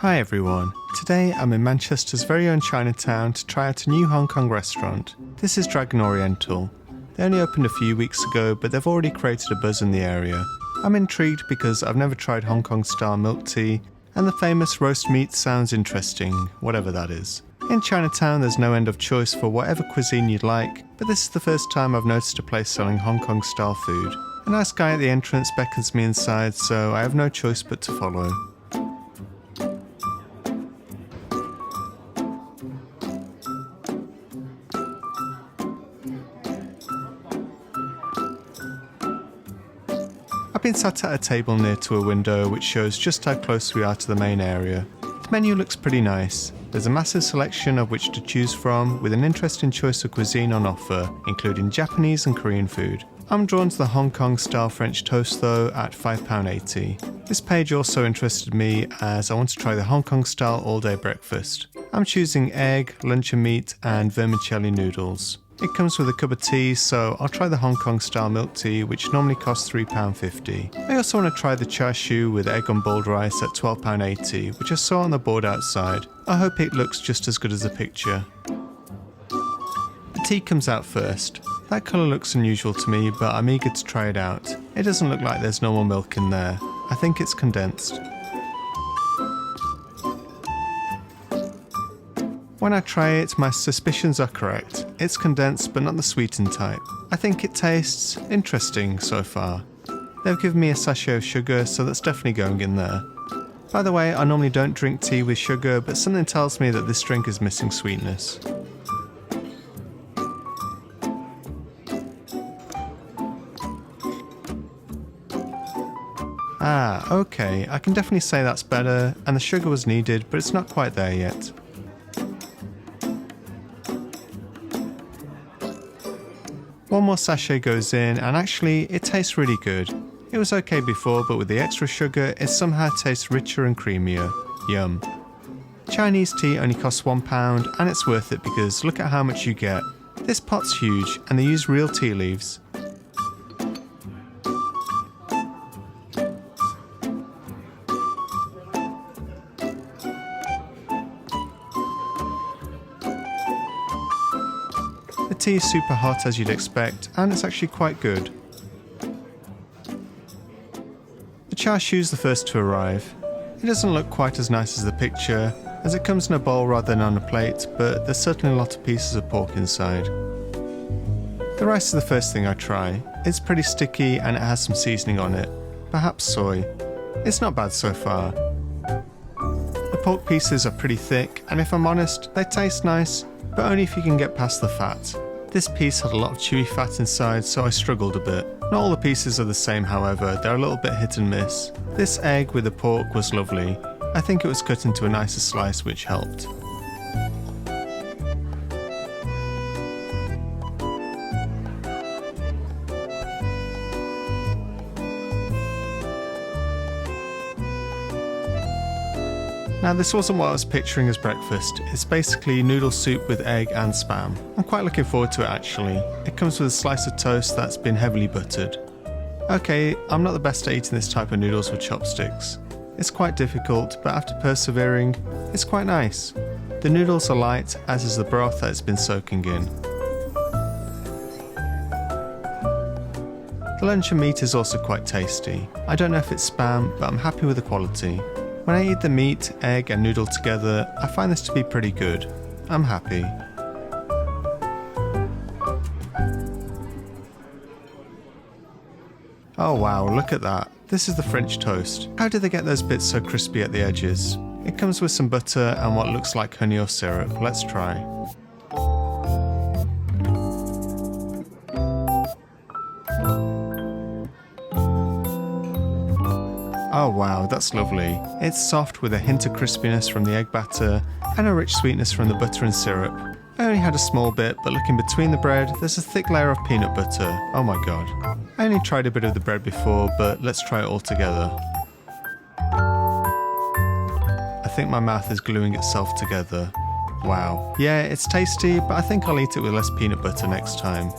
Hi everyone, today I'm in Manchester's very own Chinatown to try out a new Hong Kong restaurant. This is Dragon Oriental. They only opened a few weeks ago, but they've already created a buzz in the area. I'm intrigued because I've never tried Hong Kong style milk tea, and the famous roast meat sounds interesting, whatever that is. In Chinatown there's no end of choice for whatever cuisine you'd like, but this is the first time I've noticed a place selling Hong Kong style food. A nice guy at the entrance beckons me inside, so I have no choice but to follow. I've been sat at a table near to a window which shows just how close we are to the main area. The menu looks pretty nice. There's a massive selection of which to choose from, with an interesting choice of cuisine on offer, including Japanese and Korean food. I'm drawn to the Hong Kong style French toast though at £5.80. This page also interested me as I want to try the Hong Kong style all day breakfast. I'm choosing egg, luncheon meat and vermicelli noodles. It comes with a cup of tea, so I'll try the Hong Kong style milk tea, which normally costs £3.50. I also want to try the char with egg on boiled rice at £12.80, which I saw on the board outside. I hope it looks just as good as the picture. The tea comes out first. That colour looks unusual to me, but I'm eager to try it out. It doesn't look like there's normal milk in there. I think it's condensed. When I try it, my suspicions are correct. It's condensed, but not the sweetened type. I think it tastes interesting so far. They've given me a sachet of sugar, so that's definitely going in there. By the way, I normally don't drink tea with sugar, but something tells me that this drink is missing sweetness. Ah, okay, I can definitely say that's better, and the sugar was needed, but it's not quite there yet. One more sachet goes in, and actually, it tastes really good. It was okay before, but with the extra sugar, it somehow tastes richer and creamier. Yum. Chinese tea only costs £1, and it's worth it because look at how much you get. This pot's huge, and they use real tea leaves. The tea is super hot as you'd expect, and it's actually quite good. The char siu's the first to arrive. It doesn't look quite as nice as the picture, as it comes in a bowl rather than on a plate, but there's certainly a lot of pieces of pork inside. The rice is the first thing I try. It's pretty sticky and it has some seasoning on it, perhaps soy. It's not bad so far. The pork pieces are pretty thick, and if I'm honest, they taste nice, but only if you can get past the fat. This piece had a lot of chewy fat inside, so I struggled a bit. Not all the pieces are the same, however, they're a little bit hit and miss. This egg with the pork was lovely. I think it was cut into a nicer slice, which helped. Now this wasn't what I was picturing as breakfast. It's basically noodle soup with egg and spam. I'm quite looking forward to it actually. It comes with a slice of toast that's been heavily buttered. Okay, I'm not the best at eating this type of noodles with chopsticks. It's quite difficult, but after persevering, it's quite nice. The noodles are light, as is the broth that it's been soaking in. The luncheon meat is also quite tasty. I don't know if it's spam, but I'm happy with the quality. When I eat the meat, egg and noodle together, I find this to be pretty good. I'm happy. Oh wow, look at that. This is the French toast. How did they get those bits so crispy at the edges? It comes with some butter and what looks like honey or syrup. Let's try. Oh wow, that's lovely. It's soft with a hint of crispiness from the egg batter and a rich sweetness from the butter and syrup. I only had a small bit, but looking between the bread, there's a thick layer of peanut butter. Oh my god. I only tried a bit of the bread before, but let's try it all together. I think my mouth is gluing itself together. Wow. Yeah, it's tasty, but I think I'll eat it with less peanut butter next time.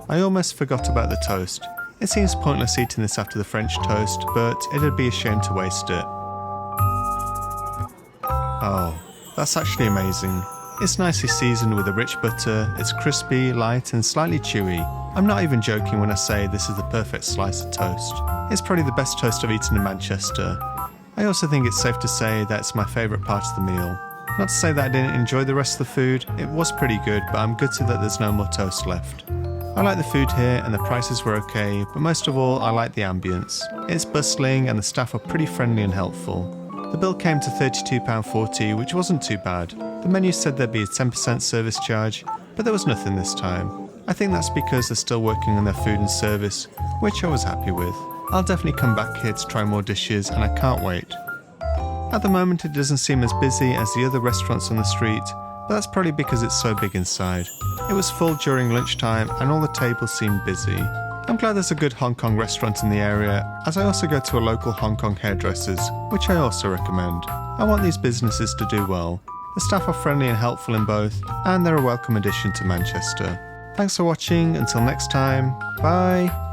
I almost forgot about the toast. It seems pointless eating this after the French toast, but it'd be a shame to waste it. Oh, that's actually amazing. It's nicely seasoned with a rich butter, it's crispy, light and slightly chewy. I'm not even joking when I say this is the perfect slice of toast. It's probably the best toast I've eaten in Manchester. I also think it's safe to say that it's my favourite part of the meal. Not to say that I didn't enjoy the rest of the food, it was pretty good, but I'm gutted that there's no more toast left. I like the food here and the prices were okay, but most of all I like the ambience. It's bustling and the staff are pretty friendly and helpful. The bill came to £32.40, which wasn't too bad. The menu said there'd be a 10% service charge, but there was nothing this time. I think that's because they're still working on their food and service, which I was happy with. I'll definitely come back here to try more dishes and I can't wait. At the moment it doesn't seem as busy as the other restaurants on the street, but that's probably because it's so big inside. It was full during lunchtime and all the tables seemed busy. I'm glad there's a good Hong Kong restaurant in the area, as I also go to a local Hong Kong hairdresser's, which I also recommend. I want these businesses to do well. The staff are friendly and helpful in both, and they're a welcome addition to Manchester. Thanks for watching, until next time, bye!